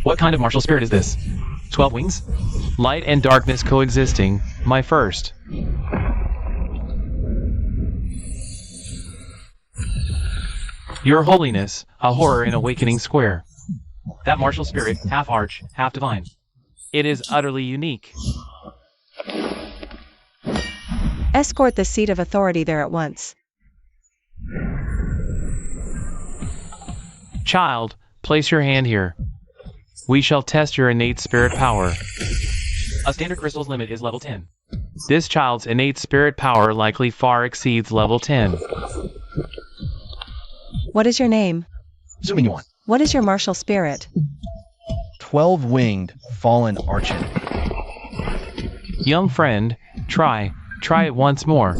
What kind of martial spirit is this? 12 wings? Light and darkness coexisting, my first. Your Holiness, a horror in Awakening Square. That martial spirit, half arch, half divine. It is utterly unique. Escort the seat of authority there at once. Child, place your hand here. We shall test your innate spirit power. A standard crystal's limit is level 10. This child's innate spirit power likely far exceeds level 10. What is your name? Zooming you on. What is your martial spirit? 12-winged, fallen archon. Young friend, try it once more.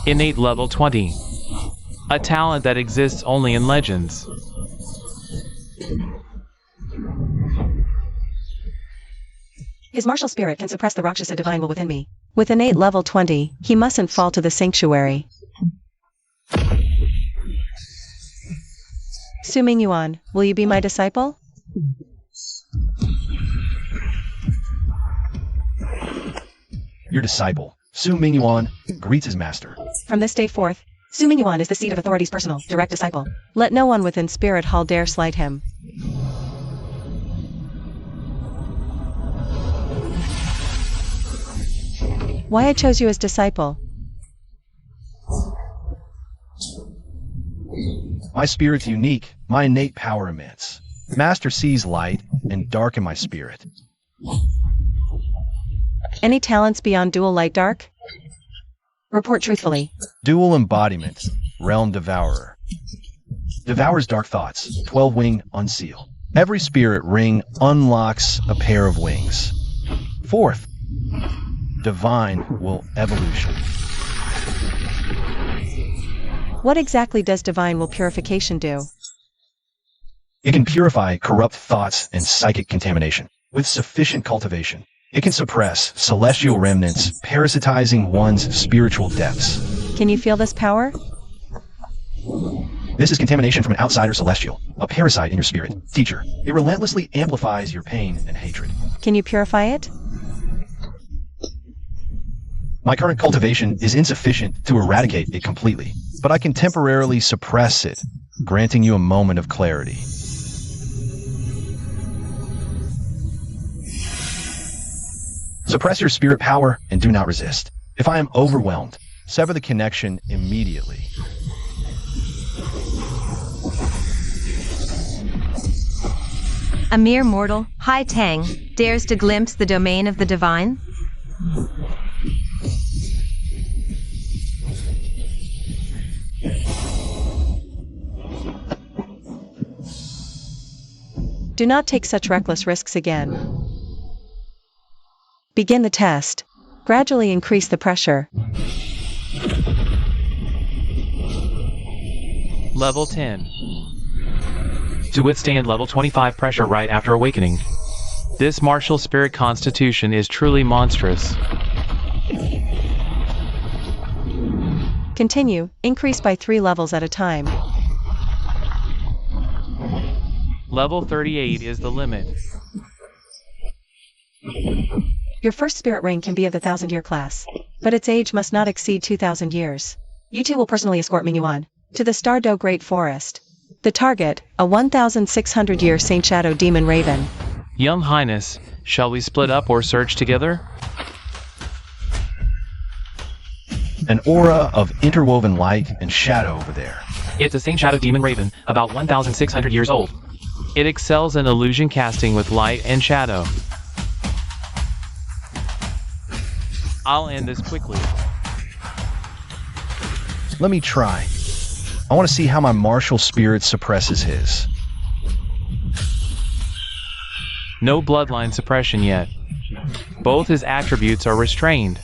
Innate level 20. A talent that exists only in legends. His martial spirit can suppress the Rakshasa divine will within me. With innate level 20, he mustn't fall to the sanctuary. Su-Ming Yuan, will you be my disciple? Your disciple, Su-Ming Yuan, greets his master. From this day forth, Su-Ming Yuan is the seat of authority's personal, direct disciple. Let no one within spirit hall dare slight him. Why I chose you as disciple? My spirit's unique, my innate power immense. Master sees light and dark in my spirit. Any talents beyond dual light dark? Report truthfully. Dual embodiment, realm devourer. Devours dark thoughts, 12-winged unseal. Every spirit ring unlocks a pair of wings. Fourth, divine will evolution. What exactly does divine will purification do? It can purify corrupt thoughts and psychic contamination. With sufficient cultivation, it can suppress celestial remnants, parasitizing one's spiritual depths. Can you feel this power? This is contamination from an outsider celestial, a parasite in your spirit. Teacher, it relentlessly amplifies your pain and hatred. Can you purify it? My current cultivation is insufficient to eradicate it completely, but I can temporarily suppress it, granting you a moment of clarity. Suppress your spirit power and do not resist. If I am overwhelmed, sever the connection immediately. A mere mortal, Hai Tang, dares to glimpse the domain of the divine? Do not take such reckless risks again. Begin the test. Gradually increase the pressure. Level 10. To withstand level 25 pressure right after awakening. This martial spirit constitution is truly monstrous. Continue, increase by 3 levels at a time. Level 38 is the limit. Your first spirit ring can be of the 1,000-year class, but its age must not exceed 2,000 years. You two will personally escort Ming Yuan to the Stardo Great Forest. The target, a 1,600-year Saint Shadow Demon Raven. Young Highness, shall we split up or search together? An aura of interwoven light and shadow over there. It's a Saint Shadow Demon Raven, about 1,600 years old. It excels in illusion casting with light and shadow. I'll end this quickly. Let me try. I want to see how my martial spirit suppresses his. No bloodline suppression yet. Both his attributes are restrained.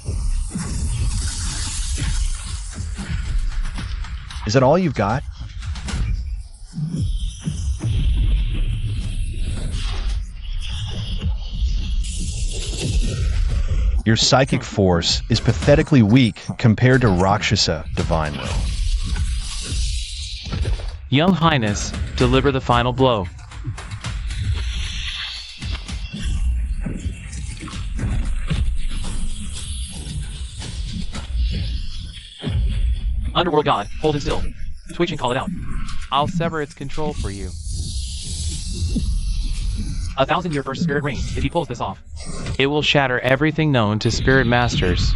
Is that all you've got? Your psychic force is pathetically weak compared to Rakshasa divine will. Young Highness, deliver the final blow. Underworld God, hold it still. Twitch and call it out. I'll sever its control for you. 1,000-year first spirit ring, if he pulls this off. It will shatter everything known to spirit masters.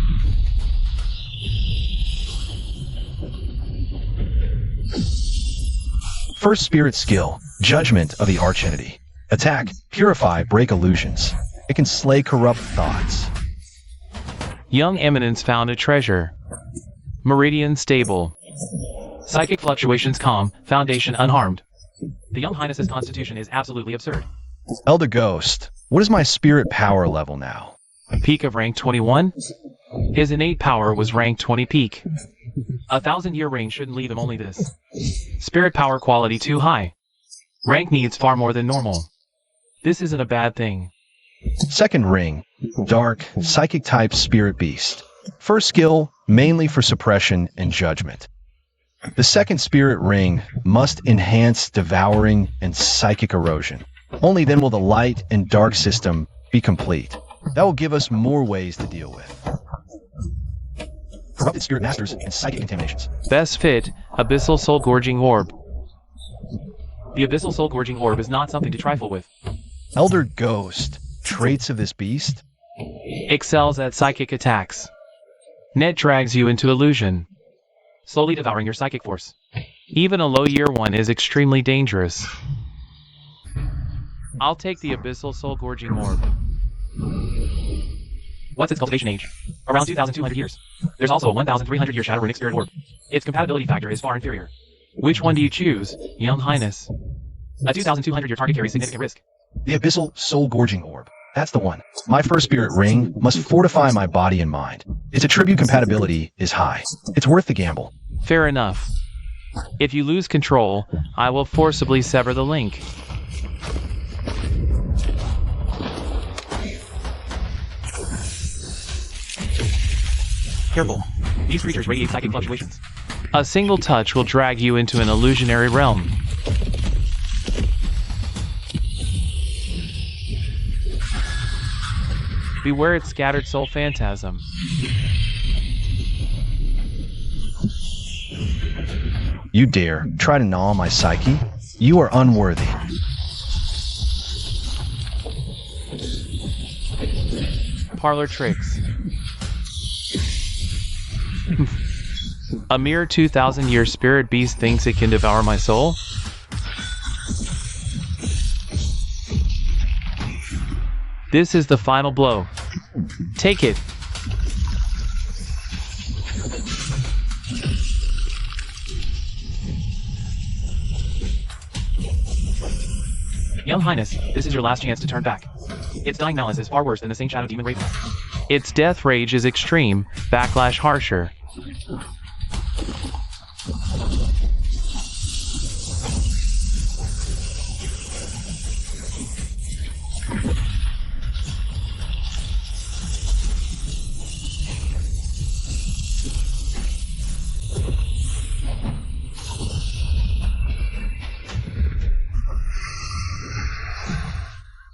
First spirit skill, Judgment of the Archenity. Attack, purify, break illusions. It can slay corrupt thoughts. Young Eminence found a treasure. Meridian stable. Psychic fluctuations calm, foundation unharmed. The Young Highness's constitution is absolutely absurd. Elder Ghost, what is my spirit power level now? Peak of rank 21? His innate power was rank 20 peak. 1,000-year ring shouldn't leave him only this. Spirit power quality too high. Rank needs far more than normal. This isn't a bad thing. Second ring, Dark, Psychic type Spirit Beast. First skill, mainly for suppression and judgment. The second spirit ring must enhance devouring and psychic erosion. Only then will the light and dark system be complete. That will give us more ways to deal with corrupted spirit masters and psychic contaminations. Best fit, Abyssal Soul Gorging Orb. The Abyssal Soul Gorging Orb is not something to trifle with. Elder Ghost, traits of this beast? Excels at psychic attacks. Net drags you into illusion, slowly devouring your psychic force. Even a low year 1 is extremely dangerous. I'll take the Abyssal Soul Gorging Orb. What's its cultivation age? Around 2,200 years. There's also a 1,300-year Shadow Runic Spirit Orb. Its compatibility factor is far inferior. Which one do you choose, Young Highness? A 2,200-year target carries significant risk. The Abyssal Soul Gorging Orb. That's the one. My first spirit ring must fortify my body and mind. Its attribute compatibility is high. It's worth the gamble. Fair enough. If you lose control, I will forcibly sever the link. Careful. These creatures radiate psychic fluctuations. A single touch will drag you into an illusionary realm. Beware its scattered soul phantasm. You dare try to gnaw my psyche? You are unworthy. Parlor tricks. A mere 2,000-year spirit beast thinks it can devour my soul? This is the final blow. Take it. Young Highness, this is your last chance to turn back. Its dying malice is far worse than the Saint Shadow Demon Raven. Its death rage is extreme, backlash harsher.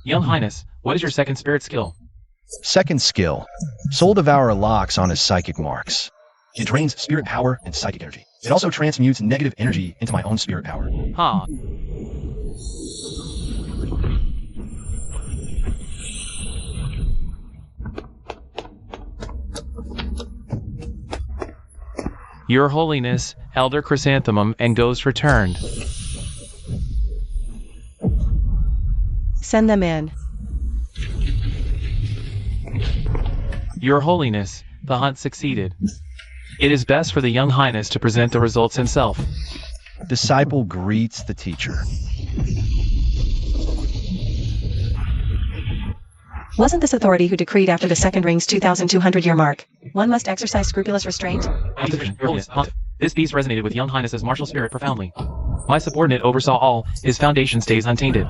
Young Highness, what is your second spirit skill? Second skill, Soul Devourer locks on his psychic marks. It drains spirit power and psychic energy. It also transmutes negative energy into my own spirit power. Ha. Your Holiness, Elder Chrysanthemum and Ghost returned. Send them in. Your Holiness, the hunt succeeded. It is best for the Young Highness to present the results himself. Disciple greets the teacher. Wasn't this authority who decreed after the second ring's 2,200-year mark, one must exercise scrupulous restraint? Your Holiness, this beast resonated with Young Highness's martial spirit profoundly. My subordinate oversaw all, his foundation stays untainted.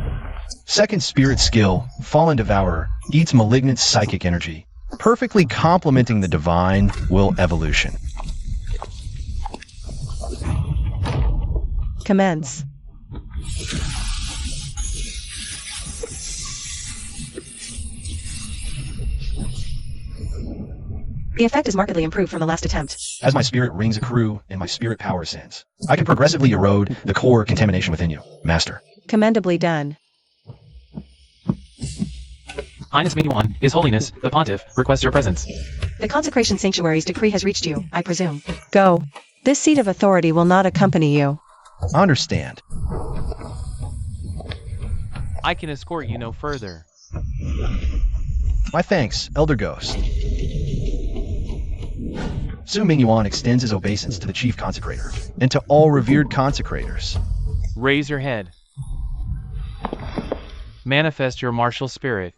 Second spirit skill, Fallen Devourer, eats malignant psychic energy, perfectly complementing the divine will evolution. Commence. The effect is markedly improved from the last attempt. As my spirit rings accrue and my spirit power ascends, I can progressively erode the core contamination within you, Master. Commendably done. Highness Ming-Yuan, His Holiness, the Pontiff, requests your presence. The Consecration Sanctuary's decree has reached you, I presume. Go. This seat of authority will not accompany you. I understand. I can escort you no further. My thanks, Elder Ghost. Su Mingyuan extends his obeisance to the Chief Consecrator, and to all revered consecrators. Raise your head. Manifest your martial spirit.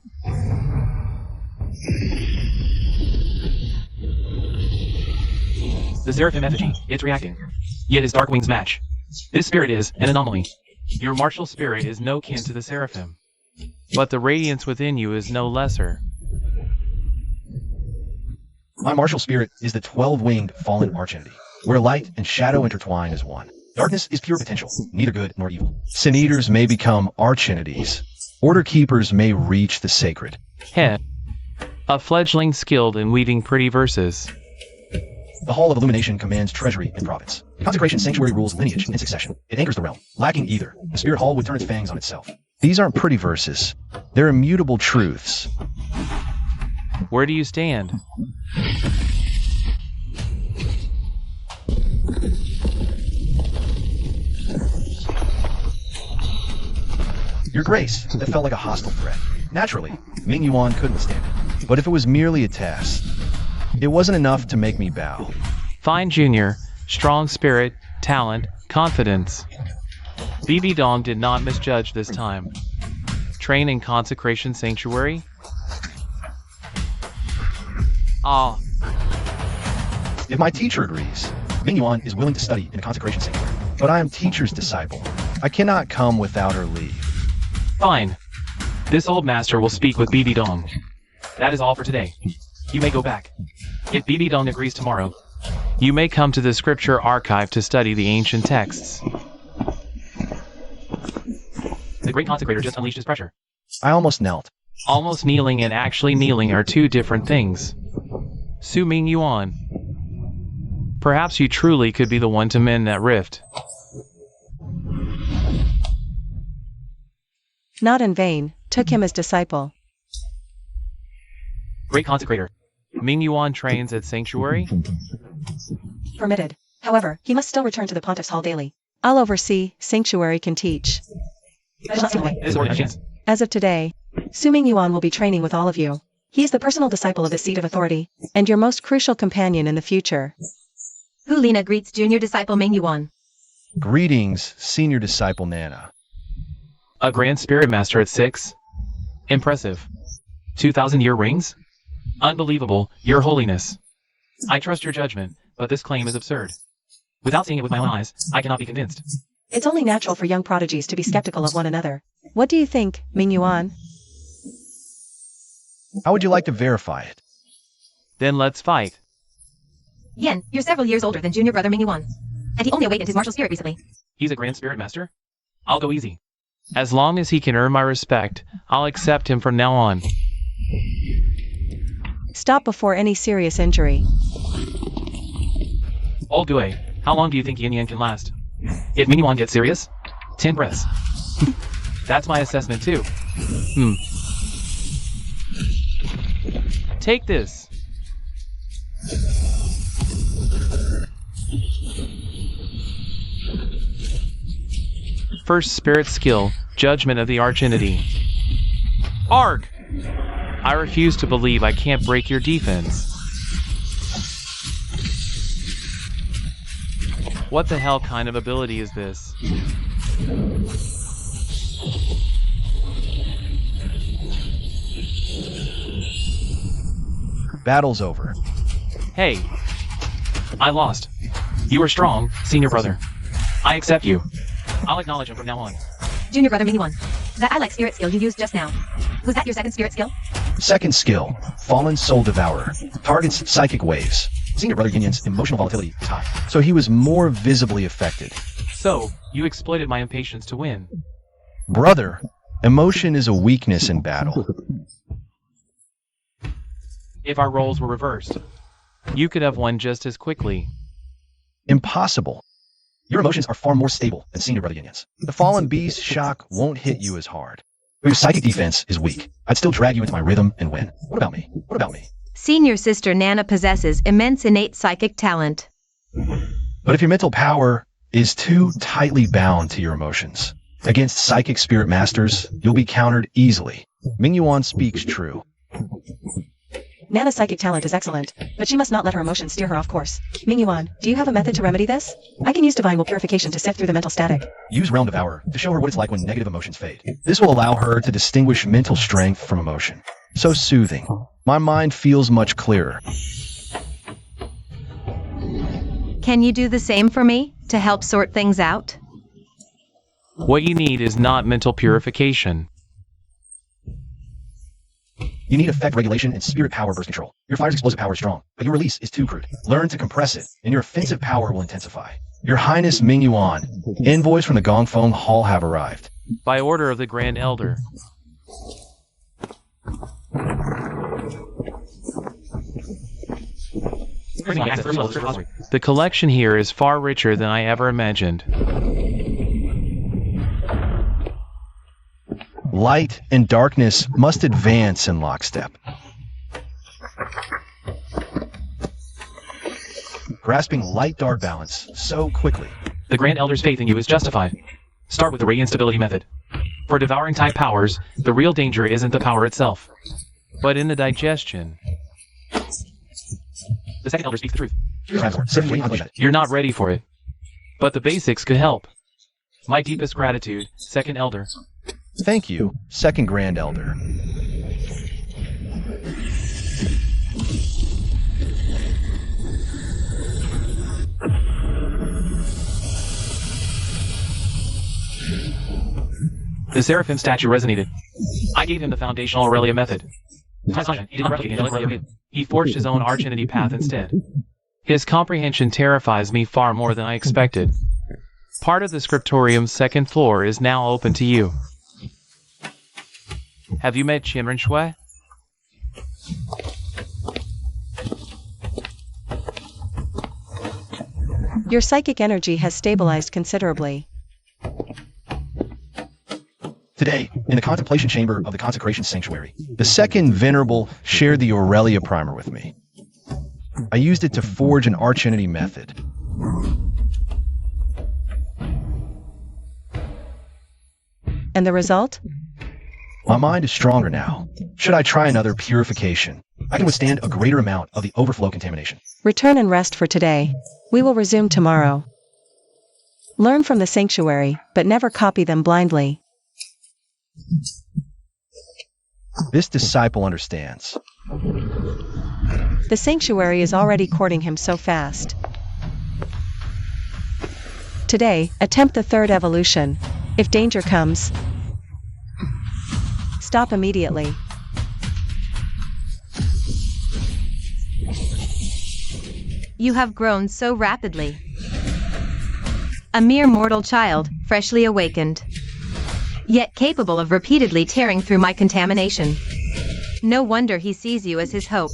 The Seraphim effigy, it's reacting. Yet his dark wings match. This spirit is an anomaly. Your martial spirit is no kin to the Seraphim. But the radiance within you is no lesser. My martial spirit is the 12-winged fallen archenemy, where light and shadow intertwine as one. Darkness is pure potential, neither good nor evil. Sin eaters may become archentities. Order keepers may reach the sacred. Heh. A fledgling skilled in weaving pretty verses. The Hall of Illumination commands treasury and province. Consecration Sanctuary rules lineage and succession. It anchors the realm. Lacking either, the Spirit Hall would turn its fangs on itself. These aren't pretty verses. They're immutable truths. Where do you stand? Your Grace, that felt like a hostile threat. Naturally, Ming Yuan couldn't withstand it. But if it was merely a test, it wasn't enough to make me bow. Fine, Junior. Strong spirit, talent, confidence. BB Dong did not misjudge this time. Train in Consecration Sanctuary? Ah. If my teacher agrees, Ming Yuan is willing to study in the Consecration Sanctuary. But I am teacher's disciple. I cannot come without her leave. Fine. This old master will speak with BB Dong. That is all for today. You may go back. If BB Dong agrees tomorrow, you may come to the scripture archive to study the ancient texts. The great consecrator just unleashed his pressure. I almost knelt. Almost kneeling and actually kneeling are two different things. Su Ming Yuan. Perhaps you truly could be the one to mend that rift. Not in vain, took him as disciple. Great consecrator. Ming Yuan trains at Sanctuary? Permitted. However, he must still return to the Pontiff's Hall daily. I'll oversee, Sanctuary can teach. This is a chance. As of today, Su Ming Yuan will be training with all of you. He is the personal disciple of the seat of authority, and your most crucial companion in the future. Hu Lina greets junior disciple Ming Yuan. Greetings, senior disciple Nana. A Grand Spirit Master at 6? Impressive. 2,000-year rings? Unbelievable, Your Holiness. I trust your judgment, but this claim is absurd. Without seeing it with my own eyes, I cannot be convinced. It's only natural for young prodigies to be skeptical of one another. What do you think, Ming Yuan? How would you like to verify it? Then let's fight. Qian, you're several years older than junior brother Ming Yuan. And he only awakened his martial spirit recently. He's a Grand Spirit Master? I'll go easy. As long as he can earn my respect, I'll accept him from now on. Stop before any serious injury. Old Gui, how long do you think Yin Yang can last? If Ming Yuan gets serious, 10 breaths. That's my assessment too. Take this. First spirit skill, Judgment of the Archenity. Arg! I refuse to believe I can't break your defense. What the hell kind of ability is this? Battle's over. Hey, I lost. You were strong, senior brother. I accept you. I'll acknowledge him from now on. Junior brother Ming Yuan. That I like spirit skill you used just now. Was that your second spirit skill? Second skill, Fallen Soul Devourer. Targets psychic waves. Senior brother Yin Yang's emotional volatility is high, so he was more visibly affected. So, you exploited my impatience to win. Brother, emotion is a weakness in battle. If our roles were reversed. You could have won just as quickly. Impossible. Your emotions are far more stable than senior brother Yinyan's. The fallen beast shock won't hit you as hard. But your psychic defense is weak. I'd still drag you into my rhythm and win. What about me? What about me? Senior sister Nana possesses immense innate psychic talent. But if your mental power is too tightly bound to your emotions, against psychic spirit masters, you'll be countered easily. Mingyuan speaks true. Nana's psychic talent is excellent, but she must not let her emotions steer her off course. Mingyuan, do you have a method to remedy this? I can use divine will purification to sift through the mental static. Use Realm Devourer to show her what it's like when negative emotions fade. This will allow her to distinguish mental strength from emotion. So soothing. My mind feels much clearer. Can you do the same for me, to help sort things out? What you need is not mental purification. You need effect regulation and spirit power burst control. Your fire's explosive power is strong, but your release is too crude. Learn to compress it, and your offensive power will intensify. Your Highness Mingyuan, envoys from the Gongfeng Hall have arrived. By order of the Grand Elder. The collection here is far richer than I ever imagined. Light and darkness must advance in lockstep. Grasping light-dark balance so quickly. The Grand Elder's faith in you is justified. Start with the Radiant Stability method. For devouring type powers, the real danger isn't the power itself, but in the digestion. The Second Elder speaks the truth. You're not ready for it, but the basics could help. My deepest gratitude, Second Elder. Thank you, Second Grand Elder. The Seraphim statue resonated. I gave him the foundational Aurelia method. He forged his own arch-entity path instead. His comprehension terrifies me far more than I expected. Part of the scriptorium's second floor is now open to you. Have you met Qian Renxue? Your psychic energy has stabilized considerably. Today, in the contemplation chamber of the Consecration sanctuary, the second Venerable shared the Aurelia primer with me. I used it to forge an arch-entity method. And the result? My mind is stronger now. Should I try another purification? I can withstand a greater amount of the overflow contamination. Return and rest for today. We will resume tomorrow. Learn from the sanctuary, but never copy them blindly. This disciple understands. The sanctuary is already courting him so fast. Today, attempt the third evolution. If danger comes, stop immediately. You have grown so rapidly. A mere mortal child, freshly awakened, yet capable of repeatedly tearing through my contamination. No wonder he sees you as his hope.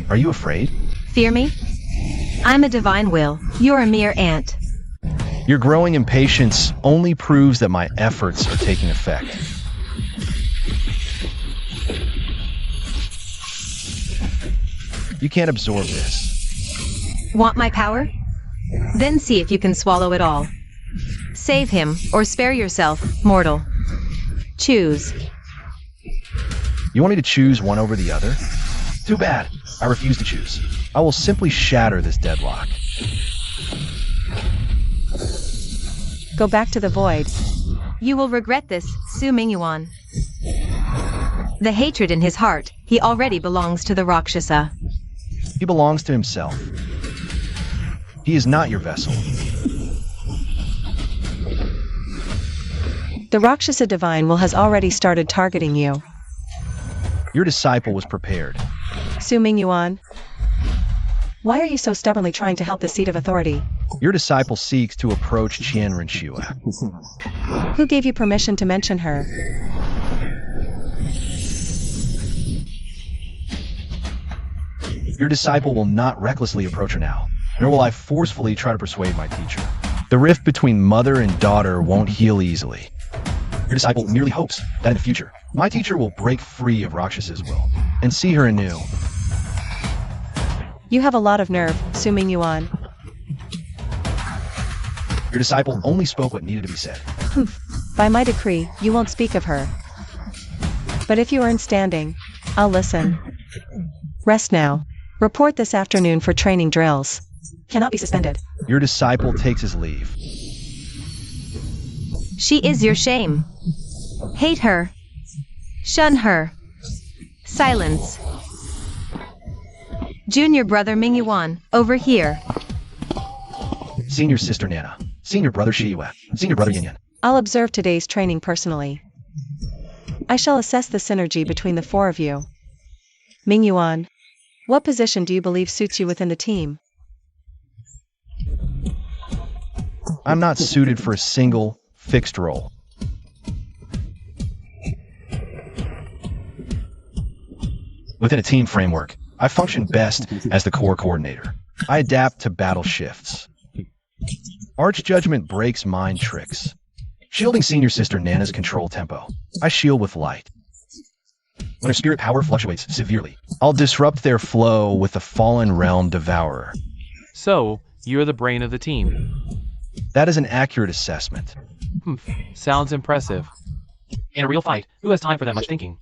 Are you afraid? Fear me? I'm a divine will. You're a mere ant. Your growing impatience only proves that my efforts are taking effect. You can't absorb this. Want my power? Then see if you can swallow it all. Save him, or spare yourself, mortal. Choose. You want me to choose one over the other? Too bad. I refuse to choose. I will simply shatter this deadlock. Go back to the void. You will regret this, Su Mingyuan. The hatred in his heart, he already belongs to the Rakshasa. He belongs to himself. He is not your vessel. The Rakshasa divine will has already started targeting you. Your disciple was prepared. Su Mingyuan, why are you so stubbornly trying to help the seat of authority? Your disciple seeks to approach Qian Renxue. Who gave you permission to mention her? Your disciple will not recklessly approach her now, nor will I forcefully try to persuade my teacher. The rift between mother and daughter won't heal easily. Your disciple merely hopes that in the future, my teacher will break free of Rakshas's will and see her anew. You have a lot of nerve, Su Mingyuan. Your disciple only spoke what needed to be said. By my decree, you won't speak of her. But if you earn standing, I'll listen. Rest now. Report this afternoon for training drills. Cannot be suspended. Your disciple takes his leave. She is your shame. Hate her. Shun her. Silence. Junior brother Mingyuan, over here. Senior sister Nana. Senior brother Shiyue. Senior brother Yin. I'll observe today's training personally. I shall assess the synergy between the four of you. Mingyuan, what position do you believe suits you within the team? I'm not suited for a single, fixed role. Within a team framework, I function best as the core coordinator. I adapt to battle shifts. Arch judgment breaks mind tricks. Shielding senior sister Nana's control tempo, I shield with light. When her spirit power fluctuates severely, I'll disrupt their flow with the fallen realm devourer. So, you're the brain of the team. That is an accurate assessment. Sounds impressive. In a real fight, who has time for that much thinking?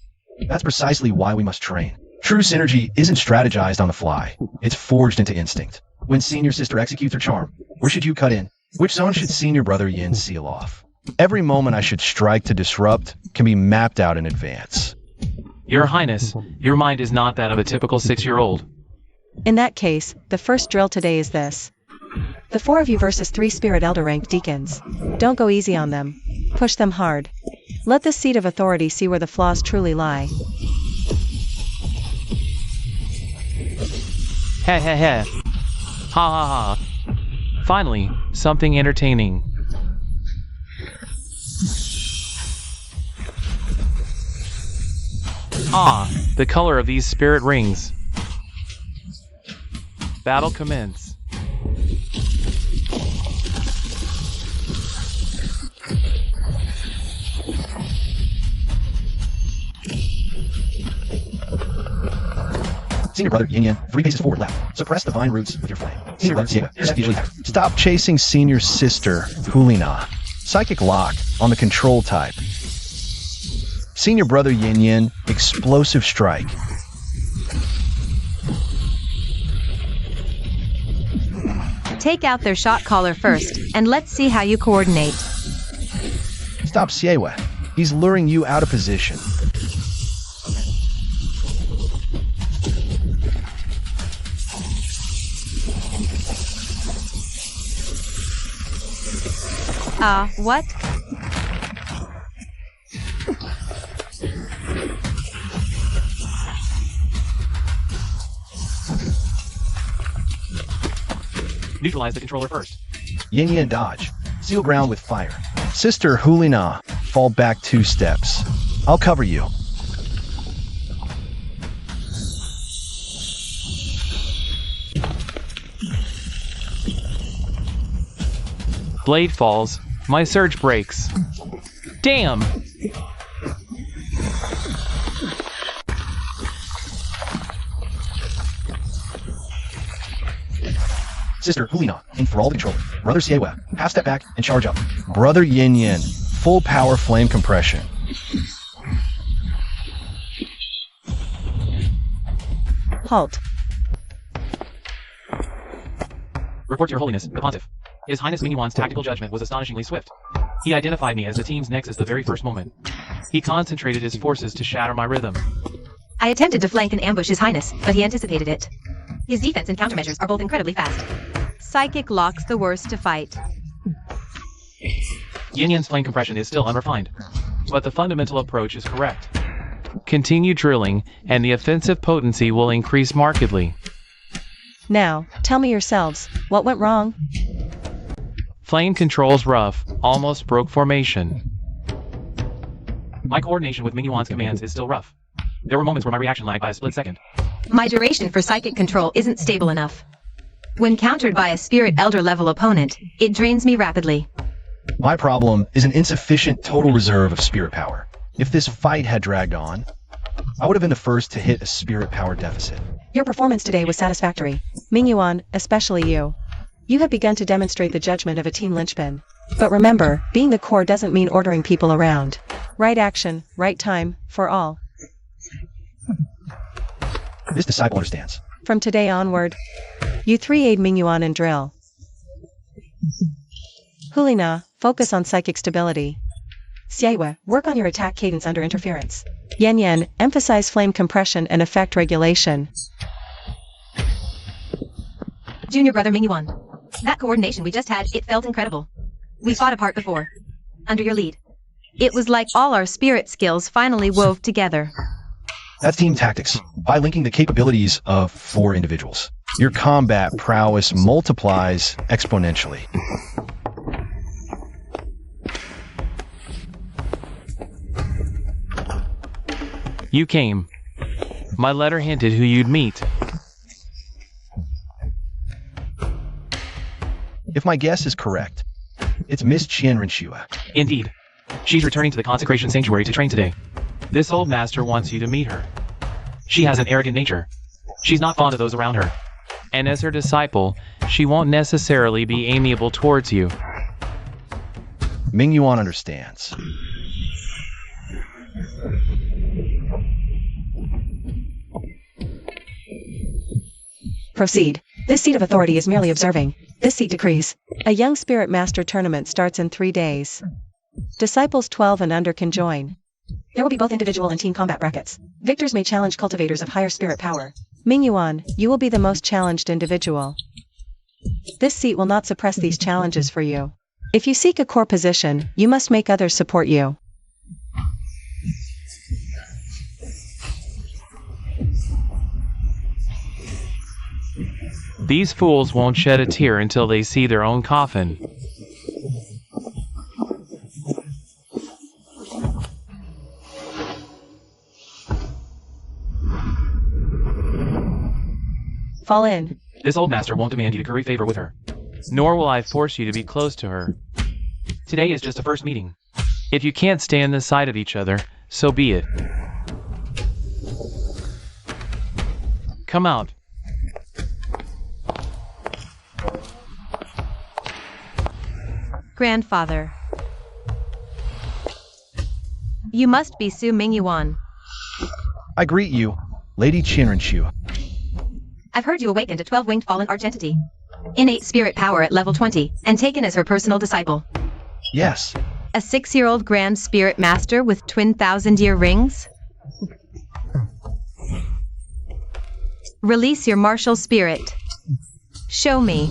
That's precisely why we must train. True synergy isn't strategized on the fly. It's forged into instinct. When senior sister executes her charm, where should you cut in? Which zone should senior brother Yin seal off? Every moment I should strike to disrupt can be mapped out in advance. Your Highness, your mind is not that of a typical 6-year-old. In that case, the first drill today is this. The four of you versus 3 spirit elder rank deacons. Don't go easy on them. Push them hard. Let the seat of authority see where the flaws truly lie. Heh heh heh. Ha ha ha. Finally, something entertaining. Ah, the color of these spirit rings. Battle commence. Senior brother Yin 3 paces forward left. Suppress the vine roots with your flame. Senior brother Xie, stop chasing senior sister Hulina. Psychic lock on the control type. Senior brother Yin, explosive strike. Take out their shot caller first, and let's see how you coordinate. Stop Xiewe. He's luring you out of position. What? Neutralize the controller first. Yin dodge. Seal ground with fire. Sister Hulina, fall back 2 steps. I'll cover you. Blade falls. My surge breaks. Damn! Sister Hulina, in for all the control. Brother Xiewe, half step back and charge up. Brother Yin, full power flame compression. Halt. Report to your Holiness, the Pontiff. His Highness Mingyuan's tactical judgment was astonishingly swift. He identified me as the team's nexus the very first moment. He concentrated his forces to shatter my rhythm. I attempted to flank and ambush His Highness, but he anticipated it. His defense and countermeasures are both incredibly fast. Psychic lock's the worst to fight. Yin's flame compression is still unrefined, but the fundamental approach is correct. Continue drilling, and the offensive potency will increase markedly. Now, tell me yourselves, what went wrong? Flame control's rough, almost broke formation. My coordination with Mingyuan's commands is still rough. There were moments where my reaction lagged by a split second. My duration for psychic control isn't stable enough. When countered by a spirit elder level opponent, it drains me rapidly. My problem is an insufficient total reserve of spirit power. If this fight had dragged on, I would have been the first to hit a spirit power deficit. Your performance today was satisfactory. Mingyuan, especially you. You have begun to demonstrate the judgment of a team linchpin. But remember, being the core doesn't mean ordering people around. Right action, right time, for all. This disciple understands. From today onward, you three aid Mingyuan in drill. Hulina, focus on psychic stability. Xiaoyue, work on your attack cadence under interference. Yan Yan, emphasize flame compression and effect regulation. Junior brother Mingyuan. That coordination we just had, it felt incredible. We fought apart before. Under your lead. It was like all our spirit skills finally wove together. That's team tactics. By linking the capabilities of 4 individuals, your combat prowess multiplies exponentially. You came. My letter hinted who you'd meet. If my guess is correct, it's Miss Qian Renxue. Indeed. She's returning to the Consecration Sanctuary to train today. This old master wants you to meet her. She has an arrogant nature. She's not fond of those around her. And as her disciple, she won't necessarily be amiable towards you. Mingyuan understands. Proceed. This seat of authority is merely observing. This seat decrees. A young spirit master tournament starts in 3 days. Disciples 12 and under can join. There will be both individual and team combat brackets. Victors may challenge cultivators of higher spirit power. Mingyuan, you will be the most challenged individual. This seat will not suppress these challenges for you. If you seek a core position, you must make others support you. These fools won't shed a tear until they see their own coffin. Fall in. This old master won't demand you to curry favor with her. Nor will I force you to be close to her. Today is just a first meeting. If you can't stand the sight of each other, so be it. Come out. Grandfather. You must be Su Mingyuan. I greet you, Lady Qian Renxue. I've heard you awakened a 12-winged fallen archentity. Innate spirit power at level 20, and taken as her personal disciple. Yes. A 6-year-old grand spirit master with twin 1,000-year rings? Release your martial spirit. Show me.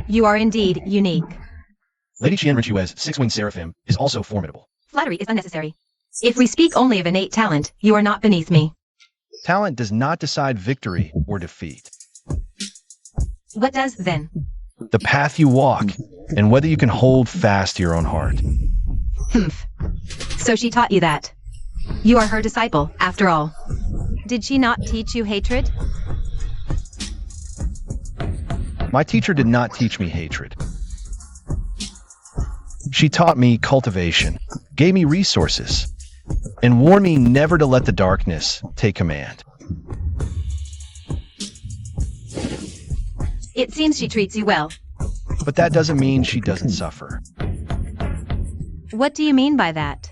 You are indeed unique. Lady Qian Renxue's 6-winged seraphim is also formidable. Flattery is unnecessary. If we speak only of innate talent, you are not beneath me. Talent does not decide victory or defeat. What does, then? The path you walk, and whether you can hold fast to your own heart. Humph. So she taught you that. You are her disciple, after all. Did she not teach you hatred? My teacher did not teach me hatred. She taught me cultivation, gave me resources, and warned me never to let the darkness take command. It seems she treats you well. But that doesn't mean she doesn't suffer. What do you mean by that?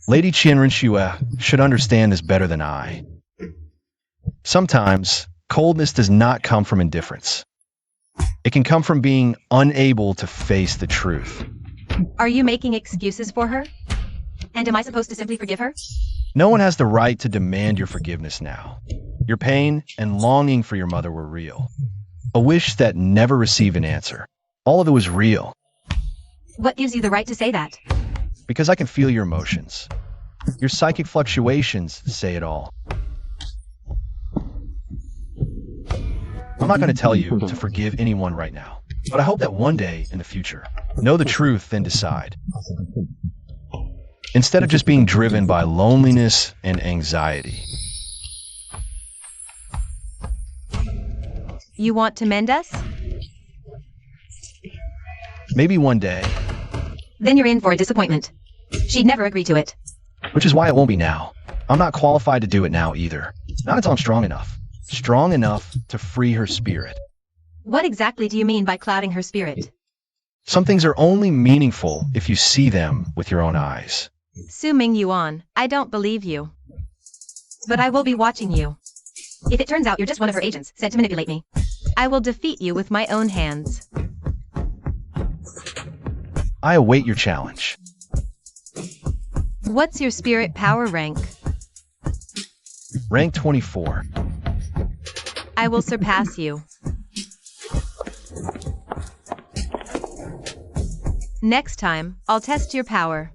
Lady Qian Renxue should understand this better than I. Sometimes, coldness does not come from indifference. It can come from being unable to face the truth. Are you making excuses for her? And am I supposed to simply forgive her? No one has the right to demand your forgiveness now. Your pain and longing for your mother were real. A wish that never received an answer. All of it was real. What gives you the right to say that? Because I can feel your emotions. Your psychic fluctuations say it all. I'm not going to tell you to forgive anyone right now. But I hope that one day in the future, know the truth and decide. Instead of just being driven by loneliness and anxiety. You want to mend us? Maybe one day, Then you're in for a disappointment. She'd never agree to it. which is why it won't be now. I'm not qualified to do it now either. Not until I'm strong enough. Strong enough to free her spirit. What exactly do you mean by clouding her spirit? Some things are only meaningful if you see them with your own eyes. Su Ming Yuan, I don't believe you. But I will be watching you. If it turns out you're just one of her agents sent to manipulate me, I will defeat you with my own hands. I await your challenge. What's your spirit power rank? Rank 24. I will surpass you. Next time, I'll test your power.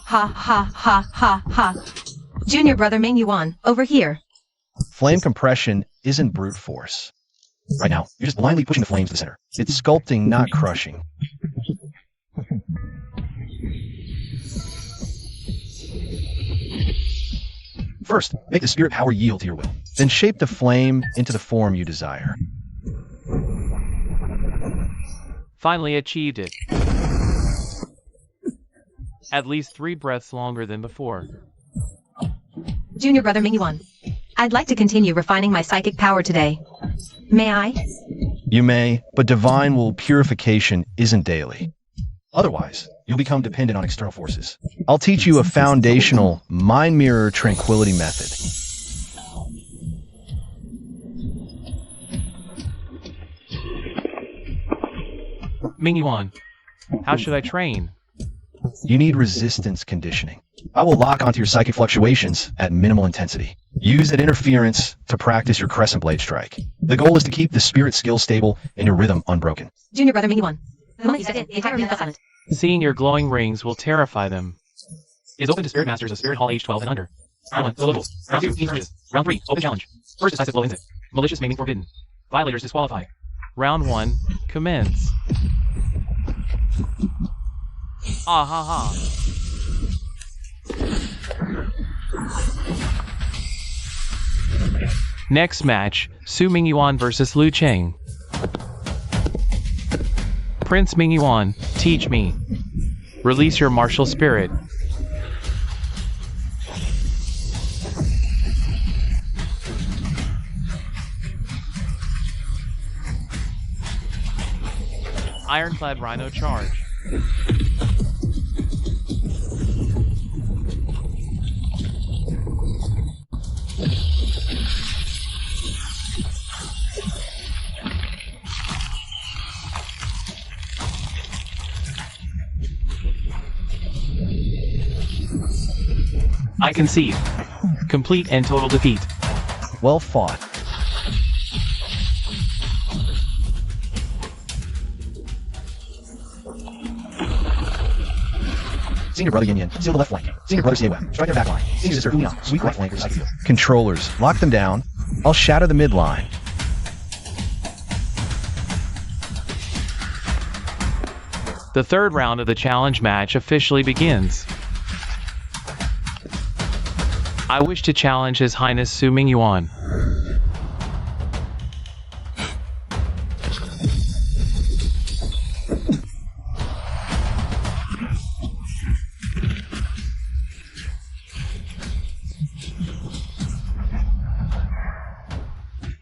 Ha ha ha ha ha. Junior brother Ming Yuan, over here. Flame compression isn't brute force. Right now, you're just blindly pushing the flames to the center. It's sculpting, not crushing. First, make the spirit power yield to your will. Then shape the flame into the form you desire. Finally achieved it. At least 3 breaths longer than before. Junior brother Ming Yuan, I'd like to continue refining my psychic power today. May I? You may, but divine will purification isn't daily. Otherwise, you'll become dependent on external forces. I'll teach you a foundational mind mirror tranquility method. Ming Yuan, how should I train? You need resistance conditioning. I will lock onto your psychic fluctuations at minimal intensity. Use that interference to practice your crescent blade strike. The goal is to keep the spirit skill stable and your rhythm unbroken. Junior brother Ming Yuan, the moment you stepped in, the entire room fell silent. Seeing your glowing rings will terrify them. Is open to Spirit Masters of Spirit Hall age 12 and under. Round 1, no levels. Round 2, team purchase. Round 3, open challenge. First decisive blow insect. Malicious maiming forbidden. Violators disqualified. Round 1, commence. Ah ha ha. Next match, Su Mingyuan vs. Lu Cheng. Prince Mingyuan, teach me. Release your martial spirit. Ironclad Rhino charge. I concede. Complete and total defeat. Well fought. Senior brother Yin Yin, seal the left flank. Senior brother Xie strike their back line. Senior sister Hu Yang, weak right flank with psychic field. Controllers, lock them down. I'll shatter the midline. The third round of the challenge match officially begins. I wish to challenge His Highness Su Mingyuan.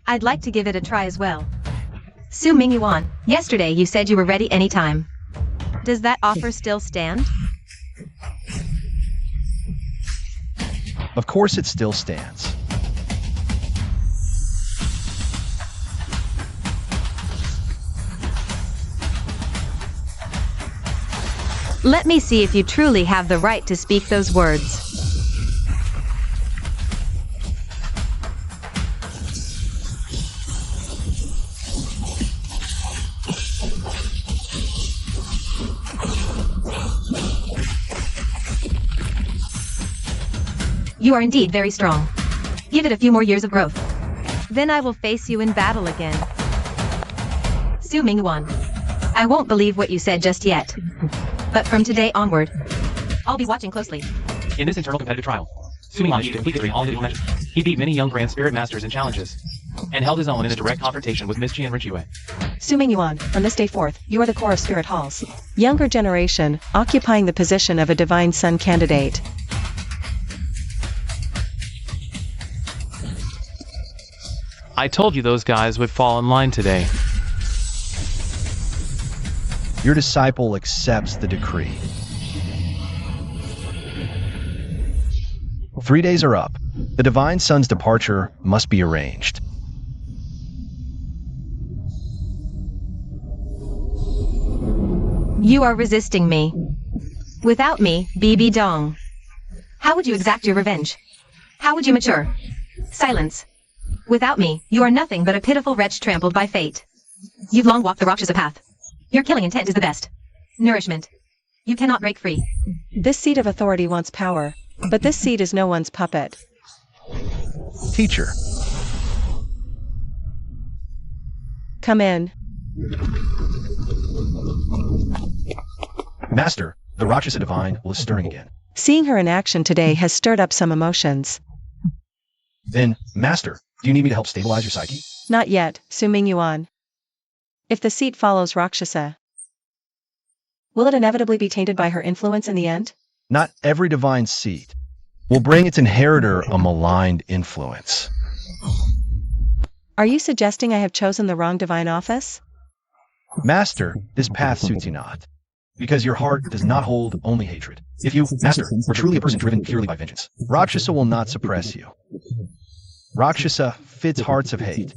I'd like to give it a try as well. Su Mingyuan, yesterday you said you were ready anytime. Does that offer still stand? Of course it still stands. Let me see if you truly have the right to speak those words. You are indeed very strong. Give it a few more years of growth. Then I will face you in battle again. Su Mingyuan. I won't believe what you said just yet. But from today onward, I'll be watching closely. In this internal competitive trial, Su Mingyuan achieved complete victory in all individual matches. He beat many young Grand Spirit Masters in challenges, and held his own in a direct confrontation with Miss Qian Renxue. Su Mingyuan, from this day forth, you are the core of spirit halls. Younger generation, occupying the position of a divine son candidate. I told you those guys would fall in line today. Your disciple accepts the decree. 3 days are up. The divine son's departure must be arranged. You are resisting me. Without me, BB Dong. How would you exact your revenge? How would you mature? Silence. Without me, you are nothing but a pitiful wretch trampled by fate. You've long walked the Rakshasa path. Your killing intent is the best. Nourishment. You cannot break free. This seat of authority wants power, but this seat is no one's puppet. Teacher, Come in. Master, the Rakshasa divine is stirring again. Seeing her in action today has stirred up some emotions. Then, Master, do you need me to help stabilize your psyche? Not yet, Su Mingyuan. If the seat follows Rakshasa, will it inevitably be tainted by her influence in the end? Not every divine seat will bring its inheritor a maligned influence. Are you suggesting I have chosen the wrong divine office? Master, this path suits you not, because your heart does not hold only hatred. If you, Master, were truly a person driven purely by vengeance, Rakshasa will not suppress you. Rakshasa fits hearts of hate.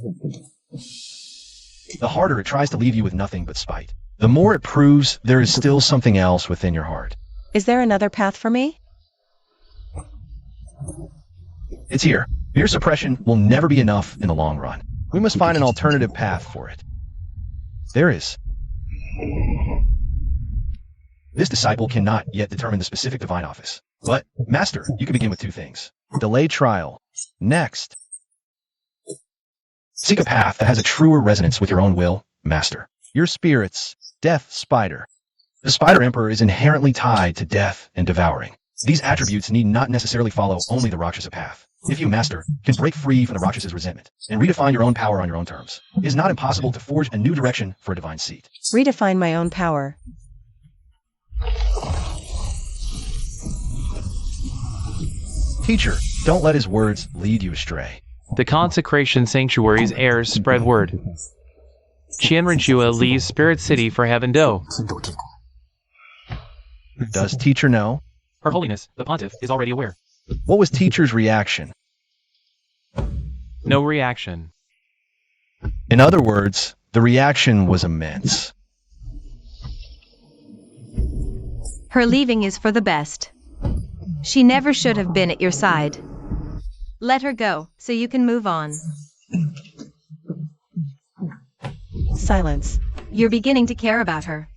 The harder it tries to leave you with nothing but spite, the more it proves there is still something else within your heart. Is there another path for me? It's here. Mere suppression will never be enough in the long run. We must find an alternative path for it. There is. This disciple cannot yet determine the specific divine office. But, Master, you can begin with 2 things. Delay trial. Next, seek a path that has a truer resonance with your own will, Master. Your spirit's death spider. The Spider Emperor is inherently tied to death and devouring. These attributes need not necessarily follow only the Rakshasa path. If you, Master, can break free from the Rakshas's resentment and redefine your own power on your own terms, it is not impossible to forge a new direction for a divine seat. Redefine my own power. Teacher, don't let his words lead you astray. The Consecration Sanctuary's heirs spread word. Qian Renxue leaves Spirit City for Heaven Do. Does teacher know? Her Holiness, the Pontiff, is already aware. What was teacher's reaction? No reaction. In other words, the reaction was immense. Her leaving is for the best. She never should have been at your side. Let her go, so you can move on. Silence. You're beginning to care about her.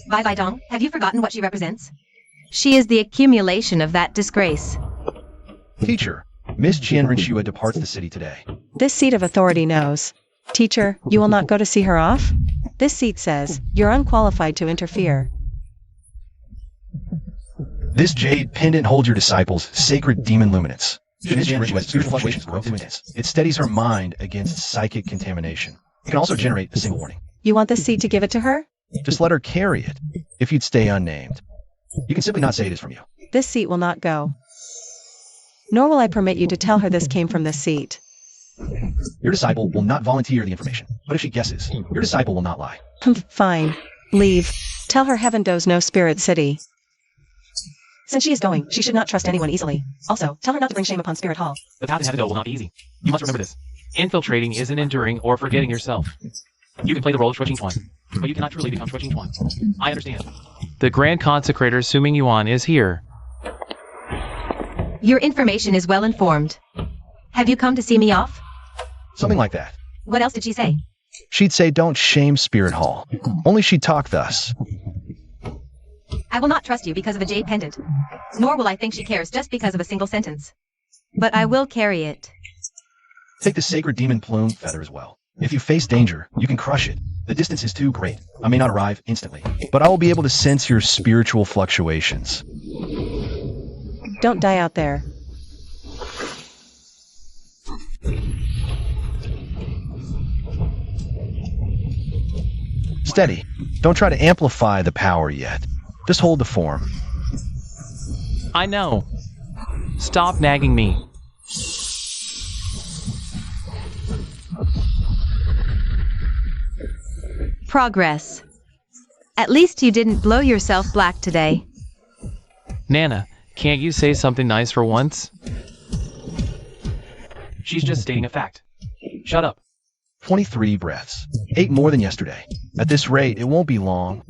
Bai Dong, have you forgotten what she represents? She is the accumulation of that disgrace. Teacher, Miss Qian Renxue departs the city today. This seat of authority knows. Teacher, you will not go to see her off? This seat says, you're unqualified to interfere. This jade pendant holds your disciple's sacred demon luminance. Miss Qian Renxue's spiritual fluctuations grow too intense. It steadies her mind against psychic contamination. It can also generate a single warning. You want this seat to give it to her? Just let her carry it, if you'd stay unnamed. You can simply not say it is from you. This seat will not go. Nor will I permit you to tell her this came from this seat. Your disciple will not volunteer the information, but if she guesses, your disciple will not lie. Fine. Leave. Tell her Heaven Do's no Spirit City. Since she is going, she should not trust anyone easily. Also, tell her not to bring shame upon Spirit Hall. The path to Heaven Do will not be easy. You must remember this. Infiltrating isn't enduring or forgetting yourself. You can play the role of Shui Tuan, but you cannot truly become Shui Tuan. I understand. The Grand Consecrator Su Mingyuan is here. Your information is well informed. Have you come to see me off? Something like that. What else did she say? She'd say don't shame Spirit Hall. Only she'd talk thus. I will not trust you because of a jade pendant. Nor will I think she cares just because of a single sentence. but I will carry it. Take the sacred demon plume feather as well. If you face danger, you can crush it. The distance is too great. I may not arrive instantly, but I will be able to sense your spiritual fluctuations. Don't die out there. Steady. Don't try to amplify the power yet. Just hold the form. I know. Stop nagging me. Progress. At least you didn't blow yourself black today. Nana, can't you say something nice for once? She's just stating a fact. Shut up. 23 breaths. 8 more than yesterday. At this rate, it won't be long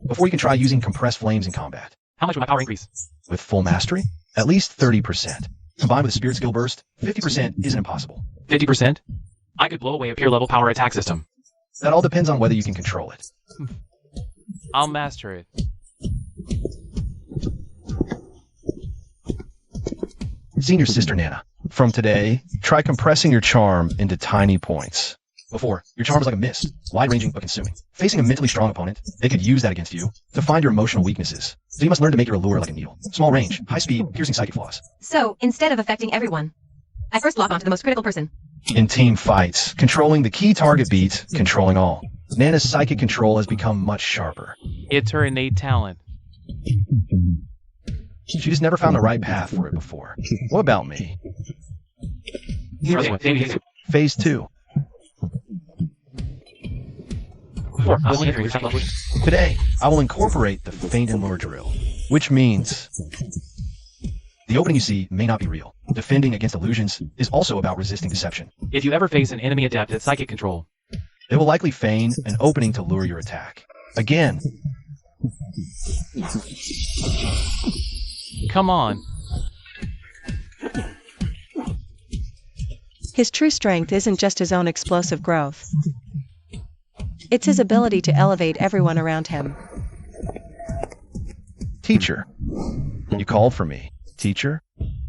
before you can try using compressed flames in combat. How much will my power increase? With full mastery, at least 30%. Combined with a spirit skill burst, 50% isn't impossible. 50%? I could blow away a pure level power attack system. That all depends on whether you can control it. I'll master it. Senior Sister Nana, from today, try compressing your charm into tiny points. Before, your charm was like a mist, wide-ranging but consuming. Facing a mentally strong opponent, they could use that against you to find your emotional weaknesses. So you must learn to make your allure like a needle. Small range, high speed, piercing psychic flaws. So, instead of affecting everyone, I first lock onto the most critical person. In team fights, controlling the key target beats controlling all. Nana's psychic control has become much sharper. It's her innate talent. She just never found the right path for it before. What about me? Phase 2. Today, I will incorporate the Feint and Lure drill, which means the opening you see may not be real. Defending against illusions is also about resisting deception. If you ever face an enemy adept at psychic control, They will likely feign an opening to lure your attack. Again, come on. His true strength isn't just his own explosive growth. It's his ability to elevate everyone around him. teacher. You called for me. Teacher?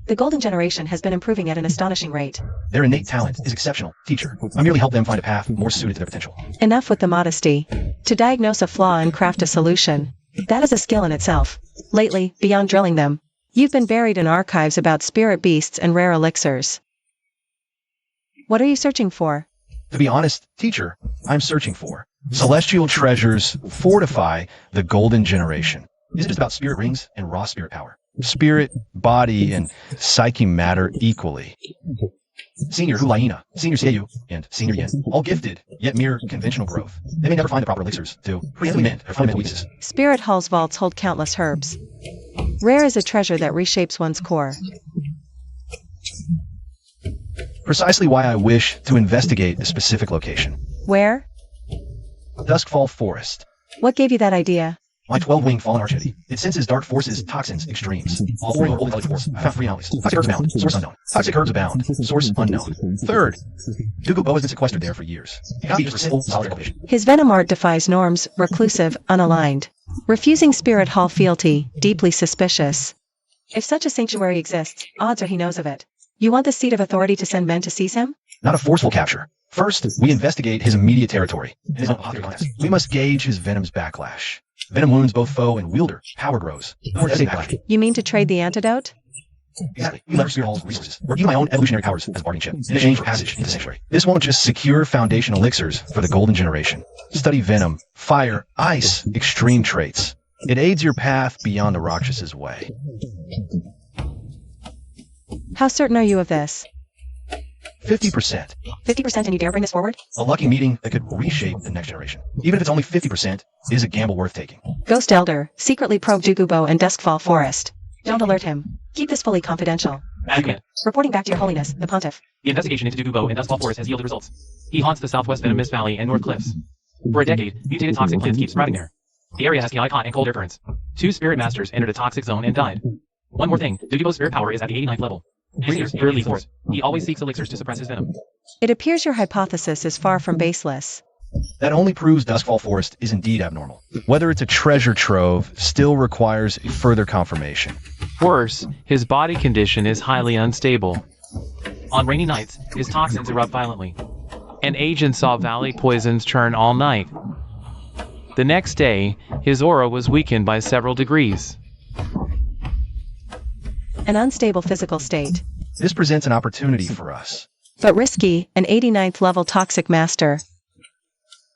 The golden generation has been improving at an astonishing rate. Their innate talent is exceptional. Teacher, I merely help them find a path more suited to their potential. Enough with the modesty. To diagnose a flaw and craft a solution. That is a skill in itself. Lately, beyond drilling them, you've been buried in archives about spirit beasts and rare elixirs. What are you searching for? To be honest, teacher, I'm searching for celestial treasures fortify the golden generation. Is it just about spirit rings and raw spirit power? Spirit, body, and psyche matter equally. Senior Hulaina, Senior Seiyu, and Senior Yin, all gifted, yet mere conventional growth. They may never find the proper elixirs to preemptively mend their fundamental weaknesses. Spirit Hall's vaults hold countless herbs. Rare is a treasure that reshapes one's core. Precisely why I wish to investigate a specific location. Where? Duskfall Forest. What gave you that idea? My 12-winged fallen architect. It senses dark forces, toxins, extremes. All four of holy force. I found 3 anomalies. Toxic herbs abound. Source unknown. Toxic herbs abound. Source unknown. Third, Dugu Bo has been sequestered there for years. It cannot be used for simple, solid cultivation. His venom art defies norms, reclusive, unaligned. Refusing Spirit Hall fealty, deeply suspicious. If such a sanctuary exists, odds are he knows of it. You want the seat of authority to send men to seize him? Not a forceful capture. First, we investigate his immediate territory. His unpopular class. We must gauge his venom's backlash. Venom wounds both foe and wielder. Power grows. You mean to trade the antidote? Exactly. We leverage Spirit Hall's resources. Or even my own evolutionary powers as a bargaining chip in exchange for passage into the sanctuary. This won't just secure foundation elixirs for the golden generation. Study venom, fire, ice, extreme traits. It aids your path beyond the Rakshas's way. How certain are you of this? 50%. 50% and you dare bring this forward? A lucky meeting that could reshape the next generation. Even if it's only 50%, is a gamble worth taking. Ghost Elder, secretly probe Dugu Bo and Duskfall Forest. Don't alert him. Keep this fully confidential. As you can. Reporting back to your holiness, the pontiff. The investigation into Dugu Bo and Duskfall Forest has yielded results. He haunts the southwest Venomous Valley and North Cliffs. For a decade, mutated toxic plants keep sprouting there. The area has chaotic hot and cold air currents. 2 spirit masters entered a toxic zone and died. One more thing, Dugu Bo's spirit power is at the 89th level. His pure lethal force. He always seeks elixirs to suppress his venom. It appears your hypothesis is far from baseless. That only proves Duskfall Forest is indeed abnormal. Whether it's a treasure trove still requires further confirmation. Worse, his body condition is highly unstable. On rainy nights, his toxins erupt violently. An agent saw valley poisons churn all night. The next day, his aura was weakened by several degrees. An unstable physical state. This presents an opportunity for us. But risky, an 89th level toxic master.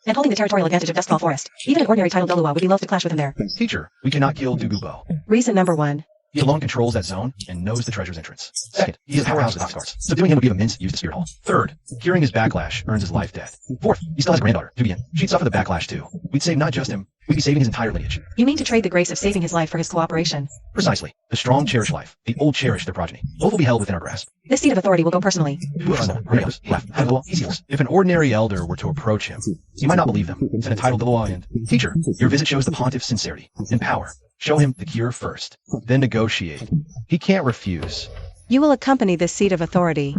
And holding the territorial advantage of Duskfall Forest. Even an ordinary titled Dolua would be loath to clash with him there. Teacher, we cannot kill Dugu Bo. Reason number 1. He alone controls that zone and knows the treasure's entrance. Second, he is a powerhouse with Oxcards. Subduing him would give him mince used to Spirit Hall. Third, curing his backlash earns his life debt. Fourth, he still has a granddaughter, Qian. She'd suffer the backlash too. We'd save not just him, we'd be saving his entire lineage. You mean to trade the grace of saving his life for his cooperation? Precisely. The strong cherish life. The old cherish their progeny. Both will be held within our grasp. This seat of authority will go personally. If an ordinary elder were to approach him, he might not believe them. An entitled Diloa and teacher, your visit shows the pontiff's sincerity and power. Show him the cure first, then negotiate. He can't refuse. You will accompany this seat of authority.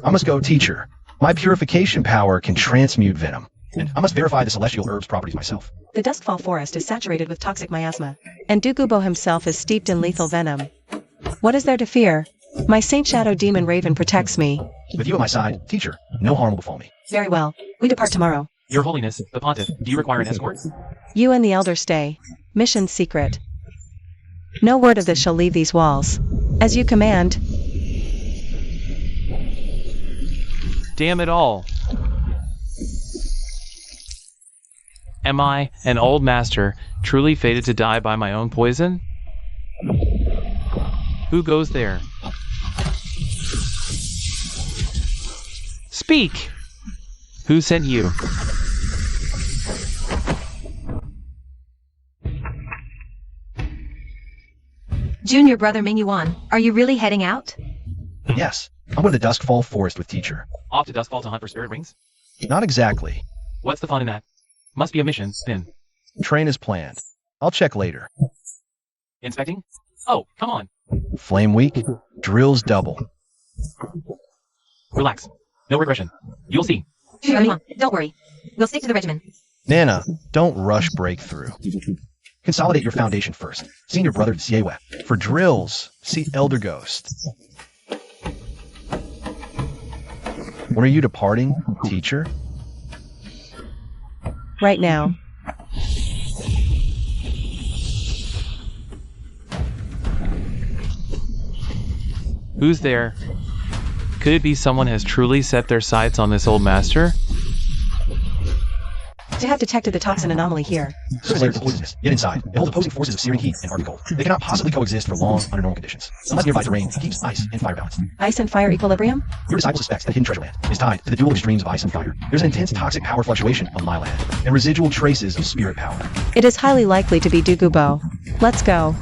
I must go, teacher. My purification power can transmute venom, and I must verify the celestial herb's properties myself. The Duskfall Forest is saturated with toxic miasma, and Dugu Bo himself is steeped in lethal venom. What is there to fear? My Saint Shadow Demon Raven protects me. With you at my side, teacher, no harm will befall me. Very well. We depart tomorrow. Your Holiness, the Pontiff, do you require an escort? You and the Elder stay. Mission secret. No word of this shall leave these walls. As you command. Damn it all. Am I, an old master, truly fated to die by my own poison? Who goes there? Speak! Who sent you? Junior brother Mingyuan, are you really heading out? Yes, I'm going to the Duskfall Forest with teacher. Off to Duskfall to hunt for spirit rings? Not exactly. What's the fun in that? Must be a mission, then. Train is planned. I'll check later. Inspecting? Oh, come on. Flame week, drills double. Relax. No regression. You'll see. Don't worry. We'll stick to the regimen. Nana, don't rush breakthrough. Consolidate your foundation first. Senior brother Siewe. For drills, see Elder Ghost. When are you departing, teacher? Right now. Who's there? Could it be someone has truly set their sights on this old master? To have detected the toxin anomaly here. Surface layer is poisonous, yet inside, it holds opposing forces of searing heat and ardent cold. They cannot possibly coexist for long under normal conditions, unless nearby terrain keeps ice and fire balanced. Ice and fire equilibrium? Your disciple suspects that hidden treasure land is tied to the dual extremes of ice and fire. There's an intense toxic power fluctuation on my land, and residual traces of spirit power. It is highly likely to be Dugu Bo. Let's go.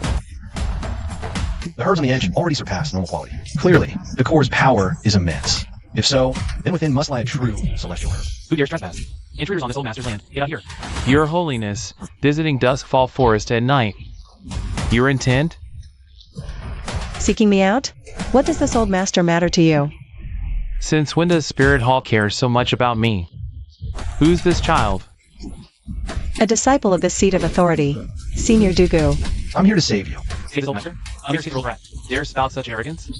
The herbs on the edge already surpass normal quality. Clearly, the core's power is immense. If so, then within must lie a true celestial herb. Who dares trespass? Intruders on this old master's land. Get out here. Your Holiness, visiting Duskfall Forest at night. Your intent? Seeking me out? What does this old master matter to you? Since when does Spirit Hall care so much about me? Who's this child? A disciple of the seat of authority. Senior Dugu. I'm here to save you. Save this old master? I'm here to rat. Dare spout such arrogance?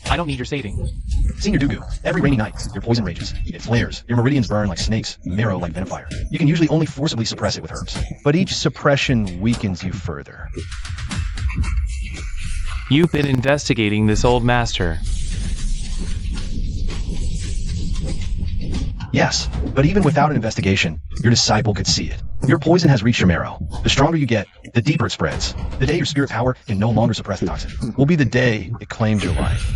I don't need your saving. Senior Dugu, every rainy night, your poison rages. It flares, your meridians burn like snakes, marrow like venom fire. You can usually only forcibly suppress it with herbs. But each suppression weakens you further. You've been investigating this old master. Yes, but even without an investigation, your disciple could see it. Your poison has reached your marrow. The stronger you get, the deeper it spreads. The day your spirit power can no longer suppress the toxin will be the day it claims your life.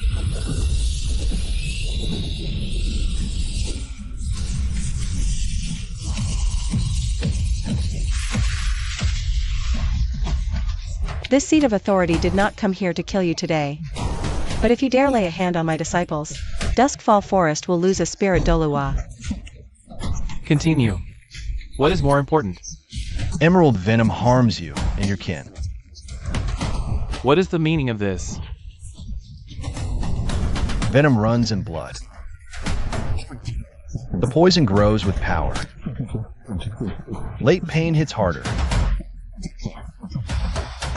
This seat of authority did not come here to kill you today. But if you dare lay a hand on my disciples, Duskfall Forest will lose a spirit Dolua. Continue. What is more important? Emerald venom harms you and your kin. What is the meaning of this? Venom runs in blood. The poison grows with power. Late pain hits harder.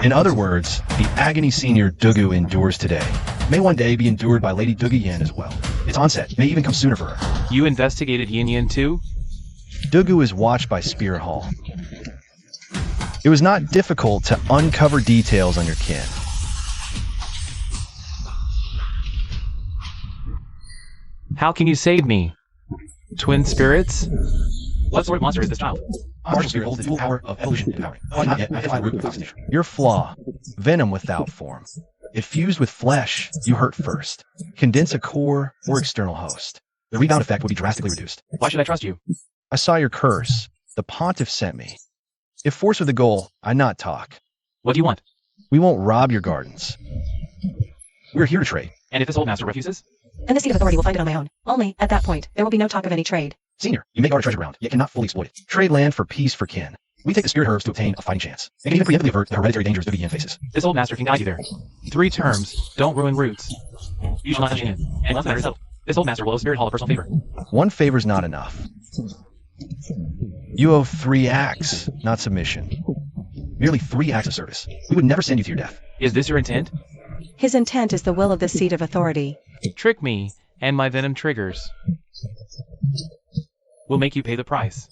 In other words, the agony Senior Dugu endures today may one day be endured by Lady Dugu Yin as well. Its onset may even come sooner for her. You investigated Yin too? Dugu is watched by Spirit Hall. It was not difficult to uncover details on your kin. How can you save me? Twin spirits? What sort of monster is this child? Partial spirit holds the dual power of evolution and empowering. Not yet identified root of toxicity. Your flaw, venom without form. It fused with flesh, you hurt first. Condense a core or external host. The rebound effect will be drastically reduced. Why should I trust you? I saw your curse. The pontiff sent me. If force were the goal, I'd not talk. What do you want? We won't rob your gardens. We're here to trade. And if this old master refuses? And the seat of authority will find it on my own. Only, at that point, there will be no talk of any trade. Senior, you may guard a treasure ground, yet cannot fully exploit it. Trade land for peace for kin. We take the spirit herbs to obtain a fighting chance. And can even preemptively avert the hereditary dangers Dugu Yin faces. This old master can guide you there. 3 terms. Don't ruin roots. You shall not touch Qian. And once the matter is settled, this old master will owe Spirit Hall a personal favor. One favor's not enough. You owe 3 acts, not submission. Merely 3 acts of service. We would never send you to your death. Is this your intent? His intent is the will of the seat of authority. Trick me, and my venom triggers. We'll make you pay the price.